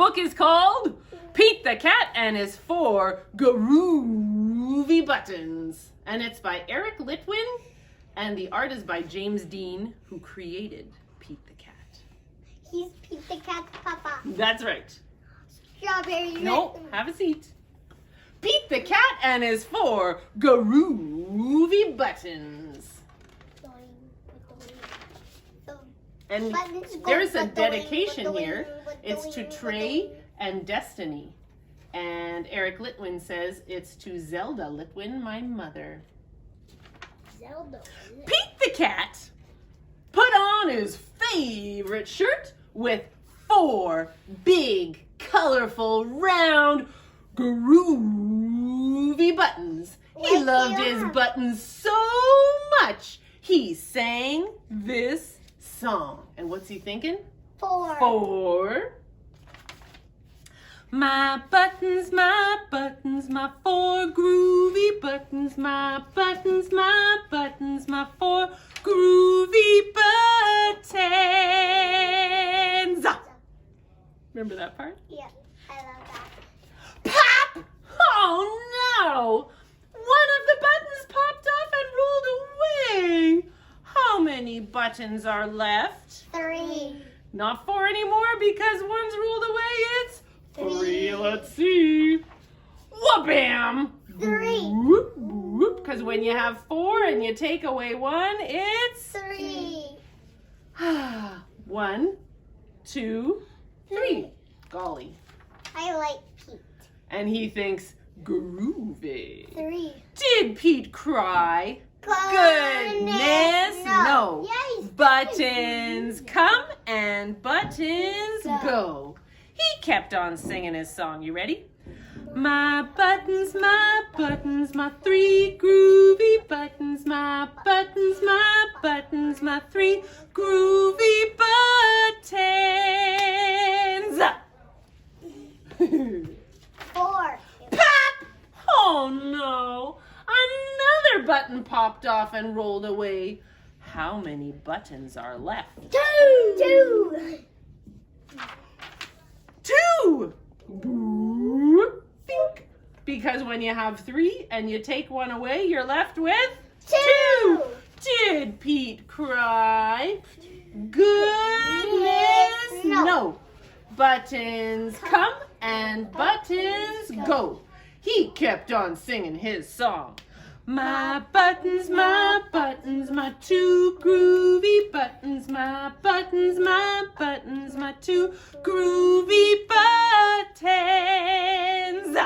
book is called Pete the Cat and His 4 Groovy Buttons. And it's by Eric Litwin, and the art is by James Dean, who created Pete the Cat. He's Pete the Cat's papa. That's right. Strawberry. No, have a seat. Pete the Cat and His 4 Groovy Buttons. And there's a dedication here. It's to Trey and Destiny. And Eric Litwin says it's to Zelda Litwin, my mother. Zelda. Pete the Cat put on his favorite shirt with 4 big, colorful, round, groovy buttons. He loved his buttons so much, he sang this song. And what's he thinking? 4. 4. My buttons, my 4 groovy buttons, my buttons, my 4 groovy buttons. Remember that part? Yeah, I love that. Pop! Oh no! One of the buttons popped off and rolled away. How many buttons are left? 3. Not 4 anymore because one's rolled away. It's 3. Let's see. Wha-bam! 3. Whoop, whoop. Because when you have 4 and you take away 1, it's 3. 1, 2, 3. Golly. I like Pete. And he thinks groovy. 3. Did Pete cry? Goodness, no. Yes. Buttons come and buttons go. He kept on singing his song. You ready? My buttons, my 3 groovy buttons, my buttons, my 3 groovy buttons. 4. Pop! Oh no! Another button popped off and rolled away. How many buttons are left? 2. 2! Boop, bink. Because when you have 3 and you take 1 away, you're left with 2. Did Pete cry? Goodness, no. Buttons come and buttons go. He kept on singing his song. My buttons, my 2 groovy buttons, my buttons, my 2 groovy buttons.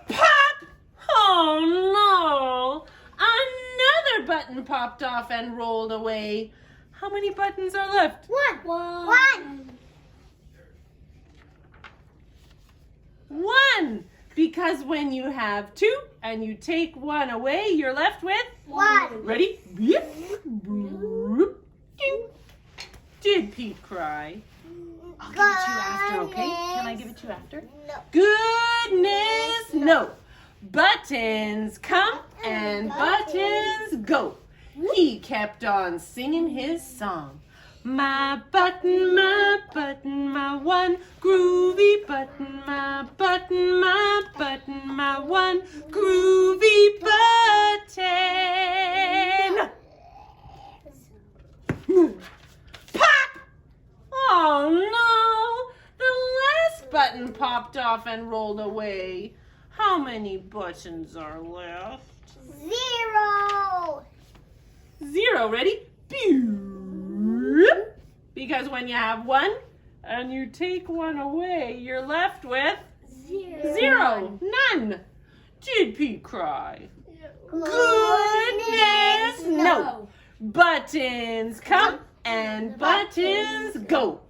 Pop! Oh no! Another button popped off and rolled away. How many buttons are left? 1. 1. Because when you have 2 and you take 1 away, you're left with 1. Ready? Beep, boop, ding. Did Pete cry? I'll give it to you after, okay? Can I give it to you after? No. Goodness, no. Buttons come and buttons go. He kept on singing his song. My button, my 1 groovy button, my button, my 1 groovy button. Pop! Oh no! The last button popped off and rolled away. How many buttons are left? 0. 0. Ready? Pew! Because when you have 1 and you take 1 away, you're left with 0. None. Did Pete cry? Goodness, no. Buttons come and buttons go.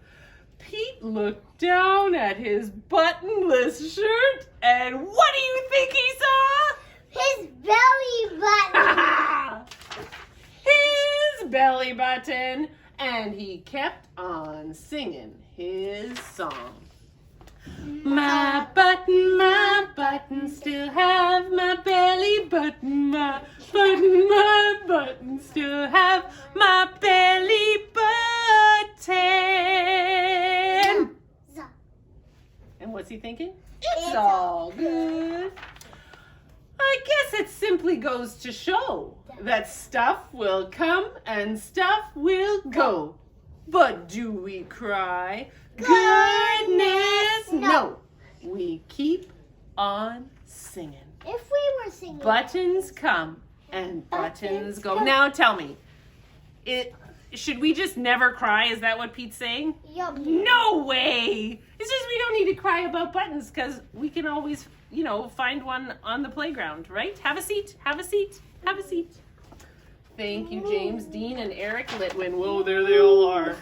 Pete looked down at his buttonless shirt, and what do you think he saw? His belly button. His belly button. And he kept on singing his song. My button still have my belly button. My button still have my belly button. What's he thinking? It's all good. I guess it simply goes to show that stuff will come and stuff will go. But do we cry? Goodness, no. We keep on singing. If we were singing. Buttons come and buttons go. Now tell me, should we just never cry? Is that what Pete's saying? Yup. No way. It's just we don't need to cry about buttons because we can always, find one on the playground, right? Have a seat, have a seat, have a seat. Thank you, James, Dean, and Eric Litwin. Whoa, there they all are.